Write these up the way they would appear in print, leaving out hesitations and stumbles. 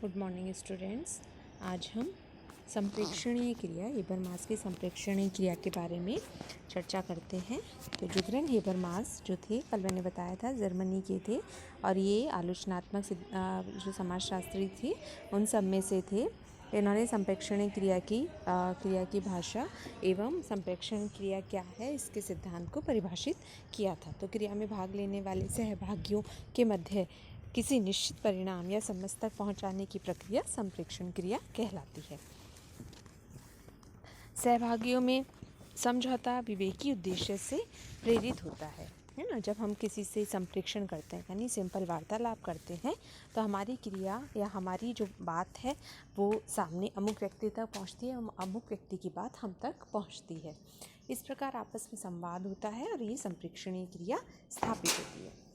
Good morning students. आज हम संप्रेक्षणीय क्रिया हेबरमास की संप्रेक्षणीय क्रिया के बारे में चर्चा करते हैं। तो जुगरन हेबरमास जो थे, कल मैंने बताया था, जर्मनी के थे और ये आलोचनात्मक जो समाजशास्त्री थे उन सब में से थे। इन्होंने संप्रेक्षणीय क्रिया की भाषा एवं संप्रेक्षण क्रिया क्या है इसके सिद्धांत को परिभाषित किया था। तो क्रिया में भाग लेने वाले सहभागियों के मध्य किसी निश्चित परिणाम या समझ तक पहुंचाने की प्रक्रिया संप्रेक्षण क्रिया कहलाती है। सहभागियों में समझौता विवेकी उद्देश्य से प्रेरित होता है ना। जब हम किसी से संप्रेक्षण करते हैं यानी सिंपल वार्तालाप करते हैं तो हमारी क्रिया या हमारी जो बात है वो सामने अमुक व्यक्ति तक पहुंचती है, अमुक व्यक्ति की बात हम तक पहुंचती है। इस प्रकार आपस में संवाद होता है और ये संप्रेक्षणीय क्रिया स्थापित होती है।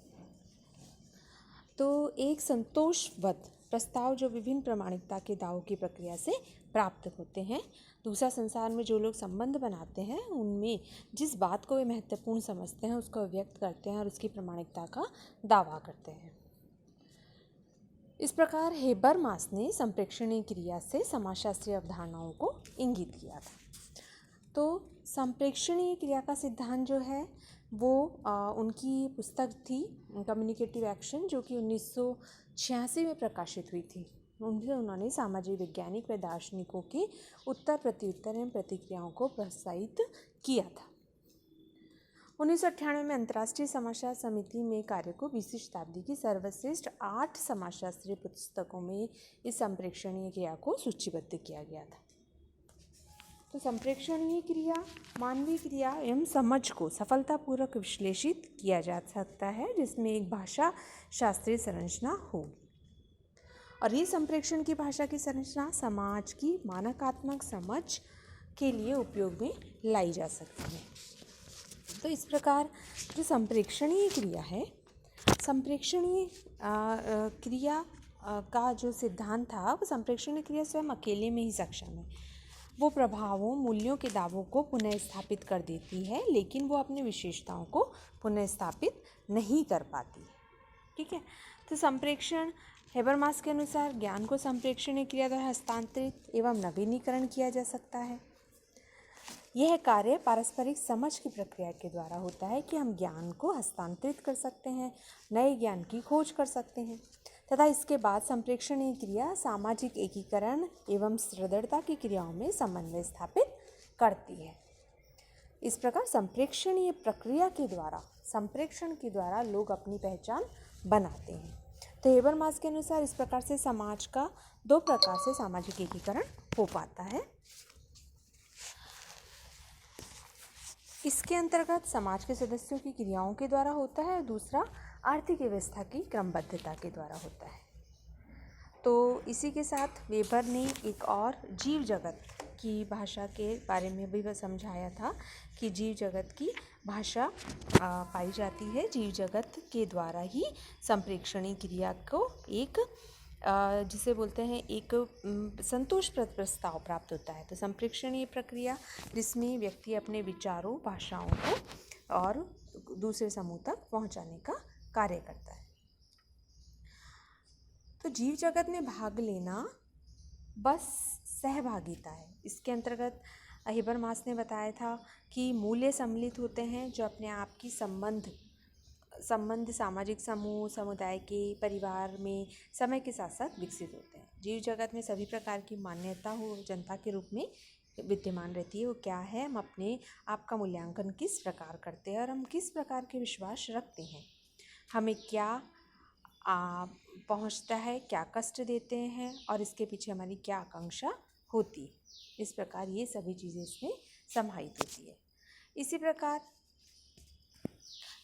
तो एक संतोषवद प्रस्ताव जो विभिन्न प्रामाणिकता के दावों की प्रक्रिया से प्राप्त होते हैं। दूसरा, संसार में जो लोग संबंध बनाते हैं उनमें जिस बात को वे महत्वपूर्ण समझते हैं उसको व्यक्त करते हैं और उसकी प्रामाणिकता का दावा करते हैं। इस प्रकार हेबरमास ने संप्रेक्षणीय क्रिया से समाजशास्त्रीय अवधारणाओं को इंगित किया था। तो संप्रेक्षणीय क्रिया का सिद्धांत जो है वो उनकी पुस्तक थी कम्युनिकेटिव एक्शन, जो कि 1986 में प्रकाशित हुई थी। उन्होंने सामाजिक वैज्ञानिक व दार्शनिकों के उत्तर प्रत्युत्तर एवं प्रतिक्रियाओं को प्रोत्साहित किया था। 1998 में अंतर्राष्ट्रीय समाजशास्त्र समिति में कार्य को 20वीं शताब्दी की सर्वश्रेष्ठ 8 समाजशास्त्रीय पुस्तकों में इस संप्रेक्षणीय क्रिया को सूचीबद्ध किया गया था। तो संप्रेक्षणीय क्रिया मानवीय क्रिया एवं समझ को सफलतापूर्वक विश्लेषित किया जा सकता है जिसमें एक भाषा शास्त्रीय संरचना होगी। और ये संप्रेक्षण की भाषा की संरचना समाज की मानकात्मक समझ के लिए उपयोग में लाई जा सकती है। तो इस प्रकार जो संप्रेक्षणीय क्रिया है, संप्रेक्षणीय क्रिया का जो सिद्धांत था वो संप्रेक्षणीय क्रिया स्वयं अकेले में ही सक्षम है। वो प्रभावों मूल्यों के दावों को पुनः स्थापित कर देती है, लेकिन वो अपनी विशेषताओं को पुनः स्थापित नहीं कर पाती। ठीक है। तो संप्रेक्षण हेबरमास के अनुसार ज्ञान को संप्रेक्षणीय क्रिया द्वारा हस्तांतरित एवं नवीनीकरण किया जा सकता है। यह कार्य पारस्परिक समझ की प्रक्रिया के द्वारा होता है कि हम ज्ञान को हस्तांतरित कर सकते हैं, नए ज्ञान की खोज कर सकते हैं तथा इसके बाद संप्रेक्षणीय क्रिया सामाजिक एकीकरण एवं सुदृढ़ता की क्रियाओं में समन्वय स्थापित करती है। इस प्रकार संप्रेक्षणीय प्रक्रिया के द्वारा संप्रेक्षण के द्वारा लोग अपनी पहचान बनाते हैं। तो हेबरमास के अनुसार इस प्रकार से समाज का 2 प्रकार से सामाजिक एकीकरण हो पाता है। इसके अंतर्गत समाज के सदस्यों की क्रियाओं के द्वारा होता है और दूसरा आर्थिक व्यवस्था की क्रमबद्धता के द्वारा होता है। तो इसी के साथ वेबर ने एक और जीव जगत की भाषा के बारे में भी समझाया था कि जीव जगत की भाषा पाई जाती है। जीव जगत के द्वारा ही संप्रेक्षणीय क्रिया को एक जिसे बोलते हैं एक संतोषप्रद प्रस्ताव प्राप्त होता है। तो संप्रेक्षणीय प्रक्रिया जिसमें व्यक्ति अपने विचारों, भाषाओं को और दूसरे समूह तक पहुंचाने का कार्य करता है। तो जीव जगत में भाग लेना बस सहभागिता है। इसके अंतर्गत हेबरमास ने बताया था कि मूल्य सम्मिलित होते हैं जो अपने आप की संबंध सामाजिक समूह, समुदाय के, परिवार में समय के साथ साथ विकसित होते हैं। जीव जगत में सभी प्रकार की मान्यता हो जनता के रूप में विद्यमान रहती है। वो क्या है, हम अपने आप का मूल्यांकन किस प्रकार करते हैं और हम किस प्रकार के विश्वास रखते हैं, हमें क्या पहुंचता है, क्या कष्ट देते हैं और इसके पीछे हमारी क्या आकांक्षा होती है। इस प्रकार ये सभी चीज़ें इसमें समाहित होती है। इसी प्रकार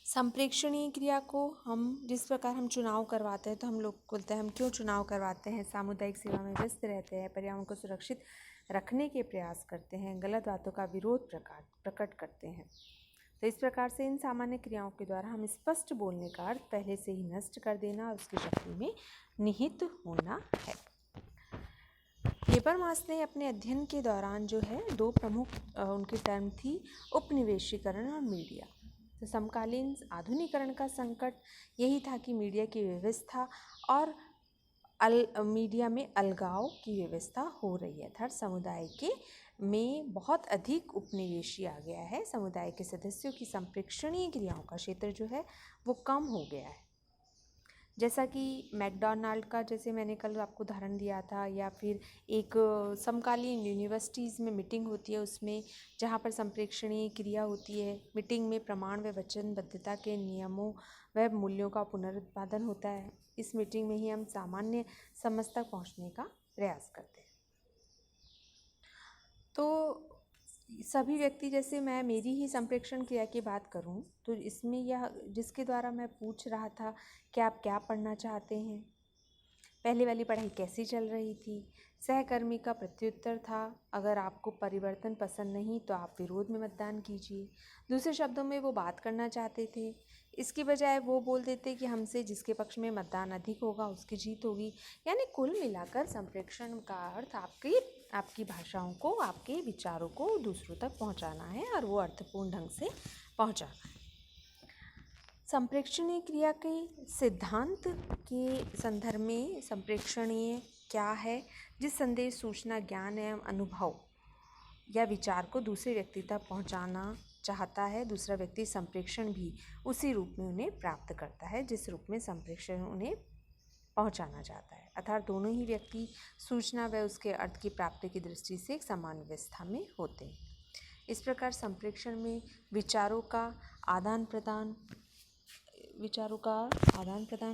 संप्रेक्षणीय क्रिया को हम जिस प्रकार हम चुनाव करवाते हैं, तो हम लोग बोलते हैं हम क्यों चुनाव करवाते हैं, सामुदायिक सेवा में व्यस्त रहते हैं, पर्यावरण को सुरक्षित रखने के प्रयास करते हैं, गलत बातों का विरोध प्रकट करते हैं। तो इस प्रकार से इन सामान्य क्रियाओं के द्वारा हम स्पष्ट बोलने का अर्थ पहले से ही नष्ट कर देना और उसकी शक्ति में निहित होना है। हेबरमास ने अपने अध्ययन के दौरान जो है 2 प्रमुख उनकी टर्म थी, उपनिवेशीकरण और मीडिया। तो समकालीन आधुनिकीकरण का संकट यही था कि मीडिया की व्यवस्था और मीडिया में अलगाव की व्यवस्था हो रही है, अर्थात समुदाय के में बहुत अधिक उपनिवेशी आ गया है। समुदाय के सदस्यों की संप्रेक्षणीय क्रियाओं का क्षेत्र जो है वो कम हो गया है। जैसा कि मैकडॉनल्ड का, जैसे मैंने कल आपको उदाहरण दिया था, या फिर एक समकालीन यूनिवर्सिटीज़ में मीटिंग होती है, उसमें जहाँ पर संप्रेक्षणीय क्रिया होती है, मीटिंग में प्रमाण व वचनबद्धता के नियमों व मूल्यों का पुनरुत्पादन होता है। इस मीटिंग में ही हम सामान्य समझ तक पहुँचने का प्रयास करते हैं। तो सभी व्यक्ति, जैसे मैं मेरी ही संप्रेक्षण क्रिया की बात करूं, तो इसमें यह जिसके द्वारा मैं पूछ रहा था कि आप क्या पढ़ना चाहते हैं, पहले वाली पढ़ाई कैसी चल रही थी, सहकर्मी का प्रत्युत्तर था, अगर आपको परिवर्तन पसंद नहीं तो आप विरोध में मतदान कीजिए। दूसरे शब्दों में वो बात करना चाहते थे, इसकी बजाय वो बोल देते कि हमसे जिसके पक्ष में मतदान अधिक होगा उसकी जीत होगी। यानी कुल मिलाकर संप्रेक्षण का अर्थ आपकी भाषाओं को, आपके विचारों को दूसरों तक पहुंचाना है, और वो अर्थपूर्ण ढंग से पहुंचाना है। संप्रेक्षणीय क्रिया के सिद्धांत के संदर्भ में संप्रेक्षणीय क्या है? जिस संदेश, सूचना, ज्ञान एवं अनुभव या विचार को दूसरे व्यक्ति तक पहुंचाना चाहता है, दूसरा व्यक्ति संप्रेक्षण भी उसी रूप में उन्हें प्राप्त करता है जिस रूप में संप्रेक्षण उन्हें पहुंचाना चाहता है। अर्थात दोनों ही व्यक्ति सूचना व उसके अर्थ की प्राप्ति की दृष्टि से एक समान व्यवस्था में होते हैं। इस प्रकार संप्रेक्षण में विचारों का आदान प्रदान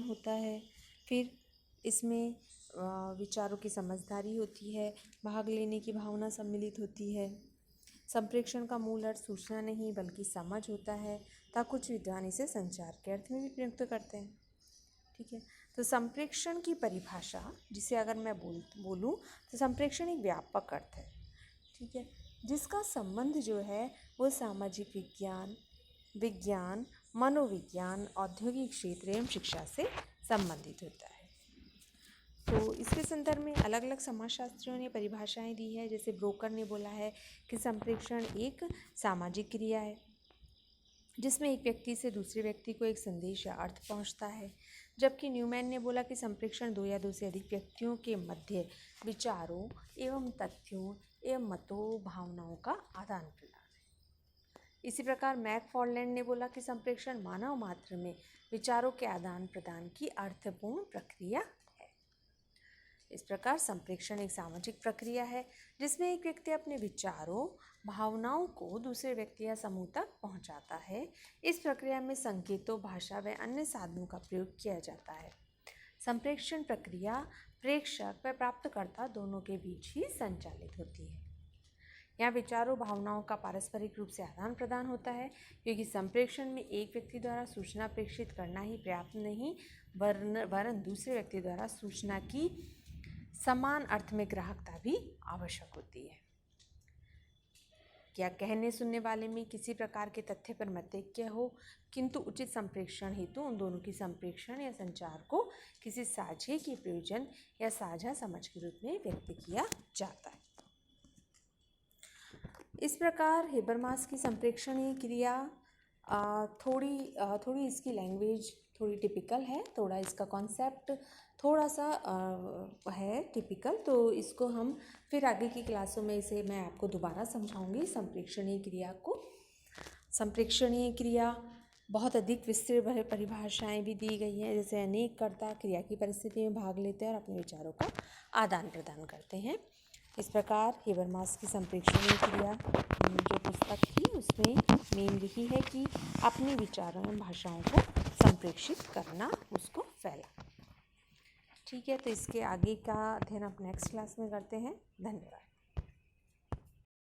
होता है। फिर इसमें विचारों की समझदारी होती है, भाग लेने की भावना सम्मिलित होती है। संप्रेक्षण का मूल अर्थ सूचना नहीं बल्कि समझ होता है, तथा कुछ विद्वान इसे संचार के अर्थ में भी प्रयुक्त करते हैं। ठीक है, तो संप्रेक्षण की परिभाषा, जिसे अगर मैं बोलूँ तो संप्रेक्षण एक व्यापक अर्थ है, ठीक है, जिसका संबंध जो है वो सामाजिक विज्ञान, मनोविज्ञान, औद्योगिक क्षेत्र एवं शिक्षा से संबंधित होता है। तो इसके संदर्भ में अलग अलग समाजशास्त्रियों ने परिभाषाएं दी है। जैसे ब्रोकर ने बोला है कि संप्रेक्षण एक सामाजिक क्रिया है जिसमें एक व्यक्ति से दूसरे व्यक्ति को एक संदेश या अर्थ पहुंचता है, जबकि न्यूमैन ने बोला कि संप्रेक्षण दो या दो से अधिक व्यक्तियों के मध्य विचारों एवं तथ्यों एवं मतों, भावनाओं का आदान प्रदान है। इसी प्रकार मैकफॉर्लैंड ने बोला कि संप्रेक्षण मानव मात्र में विचारों के आदान प्रदान की अर्थपूर्ण प्रक्रिया है। इस प्रकार संप्रेक्षण एक सामाजिक प्रक्रिया है जिसमें एक व्यक्ति अपने विचारों, भावनाओं को दूसरे व्यक्ति या समूह तक पहुंचाता है। इस प्रक्रिया में संकेतों, भाषा व अन्य साधनों का प्रयोग किया जाता है। संप्रेक्षण प्रक्रिया प्रेषक व प्राप्तकर्ता दोनों के बीच ही संचालित होती है। यहाँ विचारों, भावनाओं का पारस्परिक रूप से आदान प्रदान होता है, क्योंकि संप्रेक्षण में एक व्यक्ति द्वारा सूचना प्रेषित करना ही पर्याप्त नहीं, वरन दूसरे व्यक्ति द्वारा सूचना की समान अर्थ में ग्राहकता भी आवश्यक होती है। क्या कहने सुनने वाले में किसी प्रकार के तथ्य पर मतैक्य हो, किंतु उचित संप्रेषण हेतु उन दोनों की संप्रेषण या संचार को किसी साझे के प्रयोजन या साझा समझ के रूप में व्यक्त किया जाता है। इस प्रकार हेबरमास की संप्रेक्षणीय क्रिया थोड़ी इसकी लैंग्वेज थोड़ी टिपिकल है, थोड़ा इसका कॉन्सेप्ट थोड़ा सा है टिपिकल, तो इसको हम फिर आगे की क्लासों में इसे मैं आपको दोबारा समझाऊंगी संप्रेक्षणीय क्रिया को। संप्रेक्षणीय क्रिया बहुत अधिक विस्तृत परिभाषाएं भी दी गई हैं, जैसे अनेक कर्ता क्रिया की परिस्थिति में भाग लेते हैं और अपने विचारों का आदान प्रदान करते हैं। इस प्रकार हेबरमास की संप्रेक्षणीय क्रिया जो पुस्तक थी उसमें मेन यही है कि अपने विचारों एवं भाषाओं को संप्रेषित करना, उसको फैलाना। ठीक है, तो इसके आगे का अध्ययन आप नेक्स्ट क्लास में करते हैं। धन्यवाद।